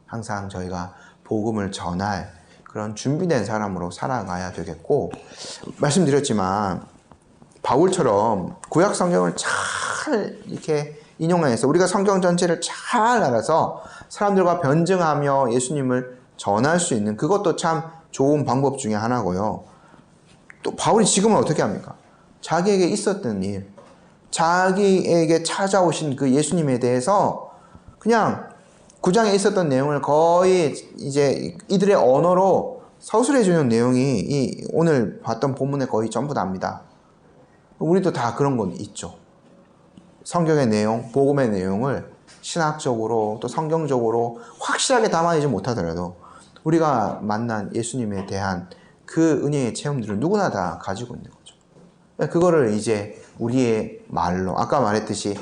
항상 저희가 복음을 전할 그런 준비된 사람으로 살아가야 되겠고, 말씀드렸지만 바울처럼 구약 성경을 잘 이렇게 인용해서 우리가 성경 전체를 잘 알아서 사람들과 변증하며 예수님을 전할 수 있는, 그것도 참 좋은 방법 중에 하나고요. 또 바울이 지금은 어떻게 합니까? 자기에게 있었던 일, 자기에게 찾아오신 그 예수님에 대해서 그냥 9장에 있었던 내용을 거의 이제 이들의 언어로 서술해 주는 내용이 이 오늘 봤던 본문에 거의 전부 답니다. 우리도 다 그런 건 있죠. 성경의 내용, 복음의 내용을 신학적으로 또 성경적으로 확실하게 담아내지 못하더라도 우리가 만난 예수님에 대한 그 은혜의 체험들을 누구나 다 가지고 있는 거죠. 그거를 이제 우리의 말로, 아까 말했듯이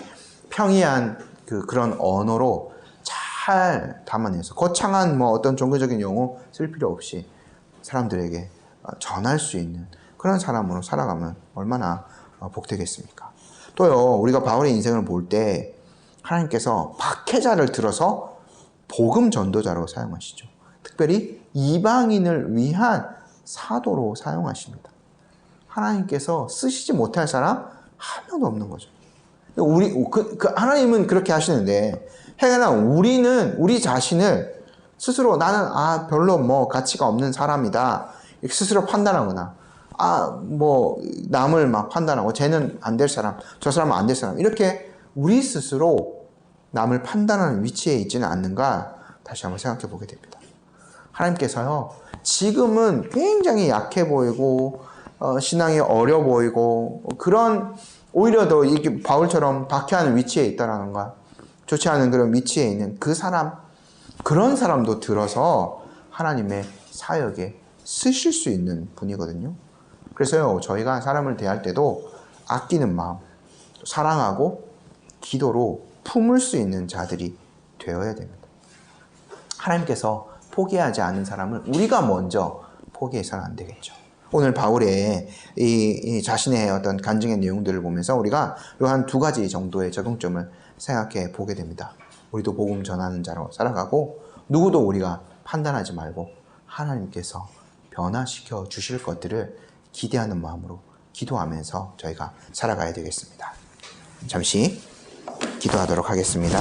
평이한 그런 언어로 잘 담아내서 거창한 뭐 어떤 종교적인 용어 쓸 필요 없이 사람들에게 전할 수 있는 그런 사람으로 살아가면 얼마나 복되겠습니까? 또요, 우리가 바울의 인생을 볼 때 하나님께서 박해자를 들어서 복음 전도자로 사용하시죠. 특별히 이방인을 위한 사도로 사용하십니다. 하나님께서 쓰시지 못할 사람 한 명도 없는 거죠. 하나님은 그렇게 하시는데, 행여나 우리 자신을 스스로 나는 별로 뭐 가치가 없는 사람이다 이렇게 스스로 판단하거나, 뭐 남을 막 판단하고 쟤는 안 될 사람, 저 사람은 안 될 사람, 이렇게 우리 스스로 남을 판단하는 위치에 있지는 않는가 다시 한번 생각해 보게 됩니다. 하나님께서요, 지금은 굉장히 약해 보이고 신앙이 어려 보이고 그런, 오히려 더 이렇게 바울처럼 박해하는 위치에 있다라는가, 좋지 않은 그런 위치에 있는 그 사람, 그런 사람도 들어서 하나님의 사역에 쓰실 수 있는 분이거든요. 그래서요, 저희가 사람을 대할 때도 아끼는 마음, 사랑하고 기도로 품을 수 있는 자들이 되어야 됩니다. 하나님께서 포기하지 않는 사람을 우리가 먼저 포기해서는 안 되겠죠. 오늘 바울의 이 자신의 어떤 간증의 내용들을 보면서 우리가 한 두 가지 정도의 적용점을 생각해 보게 됩니다. 우리도 복음 전하는 자로 살아가고 누구도 우리가 판단하지 말고 하나님께서 변화시켜 주실 것들을 기대하는 마음으로 기도하면서 저희가 살아가야 되겠습니다. 잠시 기도하도록 하겠습니다.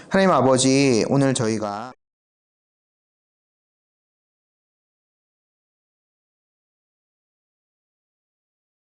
하나님 아버지, 오늘 저희가